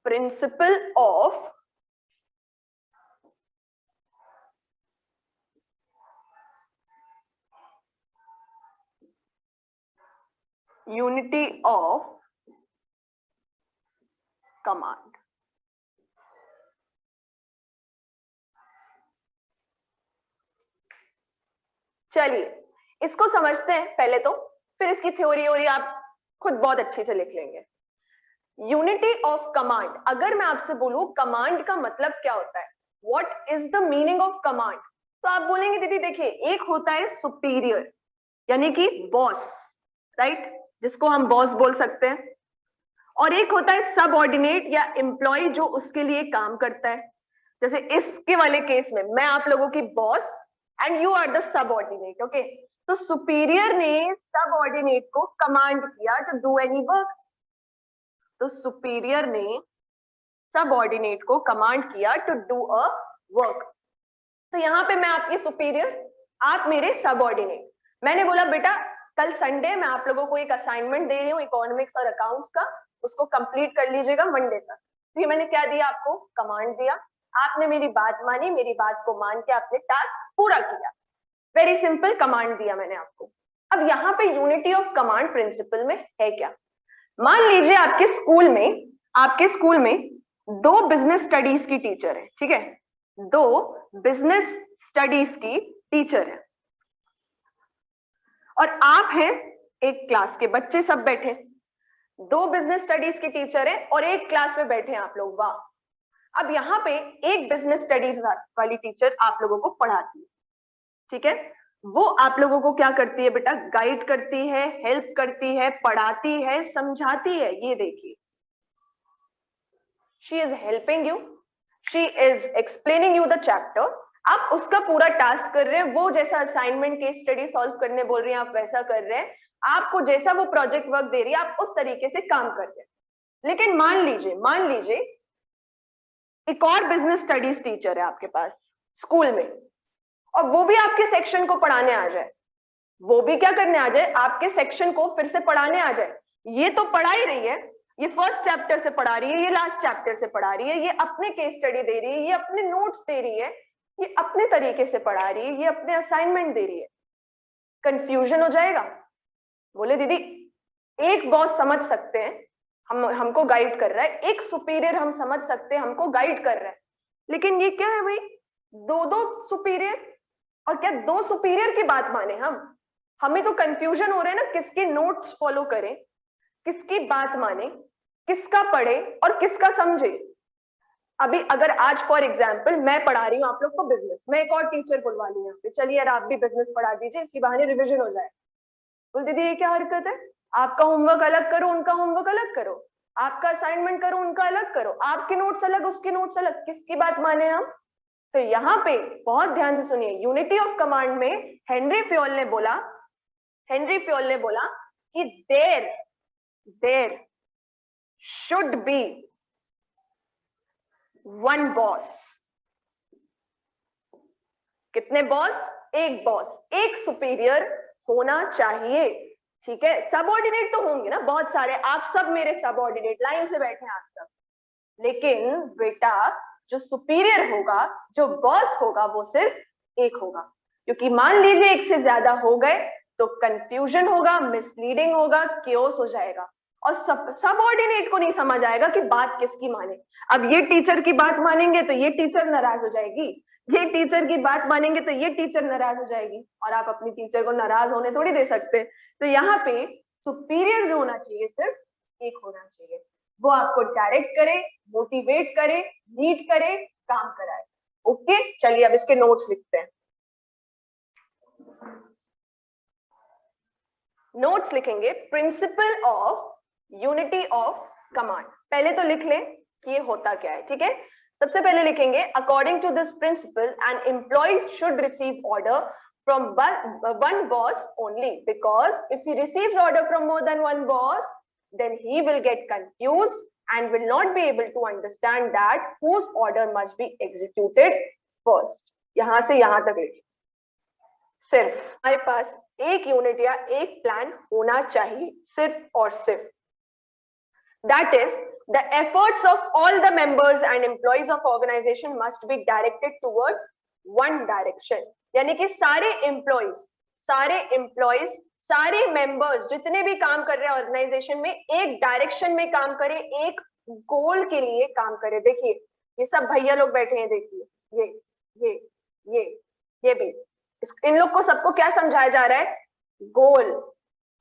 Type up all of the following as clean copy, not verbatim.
Principle of unity of command. चलिए इसको समझते हैं पहले तो, फिर इसकी थ्योरी आप खुद बहुत अच्छे से लिख लेंगे। यूनिटी ऑफ कमांड, अगर मैं आपसे बोलूं कमांड का मतलब क्या होता है, what is the meaning of command, तो आप बोलेंगे दीदी देखिए, एक होता है सुपीरियर यानी कि बॉस, राइट, जिसको हम बॉस बोल सकते हैं, और एक होता है सबऑर्डिनेट या एम्प्लॉय जो उसके लिए काम करता है। जैसे इसके वाले केस में मैं आप लोगों की boss and you are the subordinate, okay. तो सुपीरियर ने सबऑर्डिनेट को कमांड किया टू डू एनी वर्क, तो सुपीरियर ने सबऑर्डिनेट को कमांड किया टू डू अ वर्क। तो यहां पे मैं आपकी सुपीरियर, आप मेरे सबऑर्डिनेट। मैंने बोला बेटा कल संडे मैं आप लोगों को एक असाइनमेंट दे रही हूँ इकोनॉमिक्स और अकाउंट्स का, उसको कंप्लीट कर लीजिएगा मंडे तक। तो ये मैंने क्या दिया आपको, कमांड दिया, आपने मेरी बात मानी, मेरी बात को मान के आपने टास्क पूरा किया। वेरी सिंपल कमांड दिया मैंने आपको। अब यहाँ पे यूनिटी ऑफ कमांड प्रिंसिपल में है क्या, मान लीजिए आपके स्कूल में दो बिजनेस स्टडीज की टीचर है, ठीक है, दो बिजनेस स्टडीज की टीचर है, और आप हैं एक क्लास के बच्चे सब बैठे, दो बिजनेस स्टडीज की टीचर है और एक क्लास में बैठे हैं आप लोग, वाह। अब यहाँ पे एक बिजनेस स्टडीज वाली टीचर आप लोगों को पढ़ाती है, ठीक है, वो आप लोगों को क्या करती है बेटा, गाइड करती है, हेल्प करती है, पढ़ाती है, समझाती है। ये देखिए, she is helping you, she is explaining you the chapter. आप उसका पूरा टास्क कर रहे हैं, वो जैसा असाइनमेंट केस स्टडी सॉल्व करने बोल रही हैं आप वैसा कर रहे हैं, आपको जैसा वो प्रोजेक्ट वर्क दे रही है आप उस तरीके से काम कर रहे हैं। लेकिन मान लीजिए एक और बिजनेस स्टडीज टीचर है आपके पास स्कूल में, और वो भी आपके सेक्शन को पढ़ाने आ जाए, वो भी क्या करने आ जाए, आपके सेक्शन को फिर से पढ़ाने आ जाए। ये तो पढ़ा ही रही है, ये फर्स्ट चैप्टर से पढ़ा रही है, ये लास्ट चैप्टर से पढ़ा रही है, ये अपने केस स्टडी दे रही है, ये अपने नोट्स दे रही है, ये अपने तरीके से पढ़ा रही है, ये अपने असाइनमेंट दे रही है। कंफ्यूजन हो जाएगा। बोले दीदी एक बॉस समझ सकते हैं, हमको गाइड कर रहा है, एक सुपीरियर हम समझ सकते हैं हमको गाइड कर रहा है, लेकिन ये क्या है भाई, दो दो सुपीरियर, और क्या दो सुपीरियर की बात माने हम, हमें तो कंफ्यूजन हो रहा है ना, किसके नोट्स फॉलो करें, किसकी बात माने, किसका पढ़े और किसका समझे। अभी अगर आज फॉर एग्जांपल मैं पढ़ा रही हूँ आप लोग को बिजनेस, मैं एक और टीचर बुलवा ली यहाँ पे, चलिए यार आप भी बिजनेस पढ़ा दीजिए, इसी बहाने रिविजन हो जाए। बोल दीदी ये क्या हरकत है, आपका होमवर्क अलग करो, उनका होमवर्क अलग करो, आपका असाइनमेंट करो, उनका अलग करो, आपके नोट्स अलग, उसके नोट्स अलग, किसकी बात माने हम। तो यहाँ पे बहुत ध्यान से सुनिए, यूनिटी ऑफ कमांड में हेनरी फ्योल ने बोला कि there should be one boss. कितने बॉस, एक बॉस, एक सुपीरियर होना चाहिए, ठीक है। सबऑर्डिनेट तो होंगे ना बहुत सारे, आप सब मेरे सबऑर्डिनेट लाइन से बैठे हैं आप सब, लेकिन बेटा जो सुपीरियर होगा, जो बॉस होगा, वो सिर्फ एक होगा, क्योंकि मान लीजिए एक से ज्यादा हो गए तो कंफ्यूजन होगा, मिसलीडिंग होगा, केओस हो जाएगा, और सबऑर्डिनेट को नहीं समझ आएगा कि बात किसकी माने। अब ये टीचर की बात मानेंगे तो ये टीचर नाराज हो जाएगी, ये टीचर की बात मानेंगे तो ये टीचर नाराज हो जाएगी, और आप अपनी टीचर को नाराज होने थोड़ी दे सकते। तो यहाँ पे सुपीरियर जो होना चाहिए सिर्फ एक होना चाहिए, वो आपको डायरेक्ट करे, मोटिवेट करे, लीड करे, काम कराए। ओके चलिए अब इसके नोट्स लिखते हैं। नोट्स लिखेंगे principle of unity of command. पहले तो लिख लें कि ये होता क्या है, ठीक है। सबसे पहले लिखेंगे according to this principle an employee should receive order from one boss only, because if he receives order from more than one boss, then he will get confused and will not be able to understand that whose order must be executed first. यहां से यहां तक लिखिए, सिर्फ हमारे पास एक unit या एक प्लान होना चाहिए, सिर्फ और सिर्फ। That is the efforts of all the members and employees of organization must be directed towards one direction. यानी कि सारे एम्प्लॉइज सारे मेंबर्स जितने भी काम कर रहे हैं ऑर्गेनाइजेशन में एक डायरेक्शन में काम करे, एक गोल के लिए काम करे. देखिए ये सब भैया लोग बैठे हैं, देखिए ये भी, इन लोग को सबको क्या समझाया जा रहा है? गोल,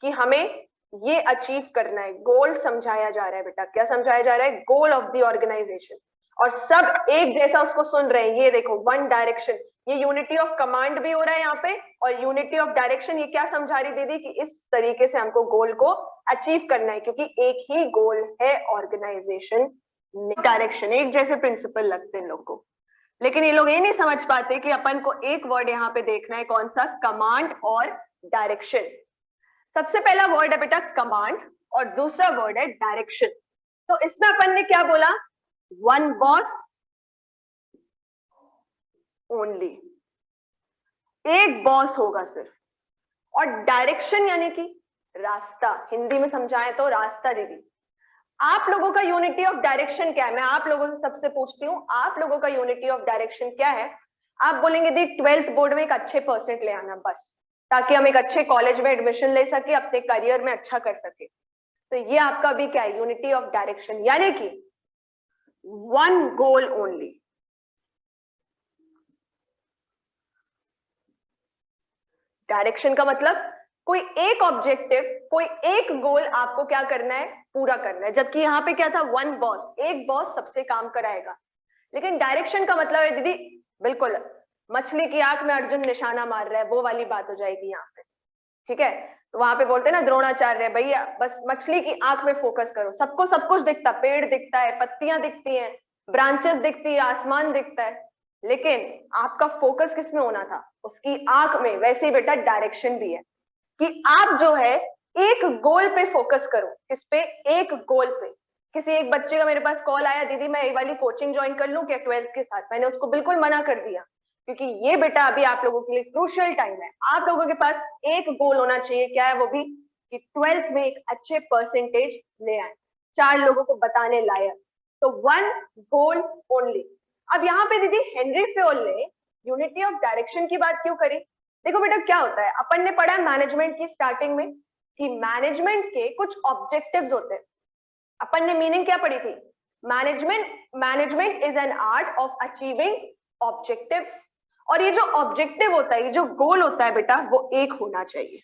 कि हमें ये अचीव करना है. गोल समझाया जा रहा है बेटा. क्या समझाया जा रहा है? Goal of the organization. और सब एक जैसा उसको सुन रहे हैं. ये देखो वन डायरेक्शन, ये यूनिटी ऑफ कमांड भी हो रहा है यहाँ पे, और यूनिटी ऑफ डायरेक्शन. ये क्या समझा रही दीदी? कि इस तरीके से हमको गोल को अचीव करना है, क्योंकि एक ही गोल है ऑर्गेनाइजेशन. डायरेक्शन एक जैसे प्रिंसिपल लगते हैं लोग को, लेकिन ये लोग ये नहीं समझ पाते कि अपन को एक वर्ड यहाँ पे देखना है. कौन सा? कमांड और डायरेक्शन. सबसे पहला वर्ड है बेटा कमांड, और दूसरा वर्ड है डायरेक्शन. तो इसमें अपन ने क्या बोला? वन बॉस ओनली, एक बॉस होगा सिर्फ. और डायरेक्शन यानी कि रास्ता, हिंदी में समझाएं तो रास्ता. दीदी आप लोगों का यूनिटी ऑफ डायरेक्शन क्या है? मैं आप लोगों से सबसे पूछती हूँ, आप लोगों का यूनिटी ऑफ डायरेक्शन क्या है? आप बोलेंगे दी 12th बोर्ड में एक अच्छे परसेंट ले आना बस, ताकि हम एक अच्छे कॉलेज में एडमिशन ले सके, अपने करियर में अच्छा कर सके. तो ये आपका भी क्या है? यूनिटी ऑफ डायरेक्शन, यानी कि वन गोल ओनली. डायरेक्शन का मतलब कोई एक ऑब्जेक्टिव, कोई एक गोल आपको क्या करना है? पूरा करना है. जबकि यहाँ पे क्या था? वन बॉस, एक बॉस सबसे काम कराएगा. लेकिन डायरेक्शन का मतलब है दीदी बिल्कुल मछली की आंख में अर्जुन निशाना मार रहा है, वो वाली बात हो जाएगी यहाँ पे. ठीक है? तो वहां पे बोलते हैं ना द्रोणाचार्य, भैया बस मछली की आंख में फोकस करो. सबको सब कुछ दिखता, पेड़ दिखता है, पत्तियां दिखती हैं, ब्रांचेस दिखती है, आसमान दिखता है, लेकिन आपका फोकस किस में होना था? उसकी आंख में. वैसे ही बेटा डायरेक्शन भी है कि आप जो है एक गोल पे फोकस करो. किस पे? एक गोल पे. किसी एक बच्चे का मेरे पास कॉल आया, दीदी मैं ये वाली कोचिंग ज्वाइन कर लूं क्या 12th के साथ? मैंने उसको बिल्कुल मना कर दिया, क्योंकि ये बेटा अभी आप लोगों के लिए क्रूशियल टाइम है. आप लोगों के पास एक गोल होना चाहिए. क्या है वो भी? कि 12th में एक अच्छे परसेंटेज ले आए, 4 लोगों को बताने लायक. तो वन गोल ओनली. अब यहाँ पे दीदी हेनरी फ्योल ने यूनिटी ऑफ डायरेक्शन की बात क्यों करी? देखो बेटा क्या होता है, अपन ने पढ़ा मैनेजमेंट की स्टार्टिंग में कि मैनेजमेंट के कुछ ऑब्जेक्टिव्स होते हैं. अपन ने मीनिंग क्या पढ़ी थी? Management is an art of achieving objectives. और ये जो ऑब्जेक्टिव होता है, ये जो गोल होता है बेटा, वो एक होना चाहिए.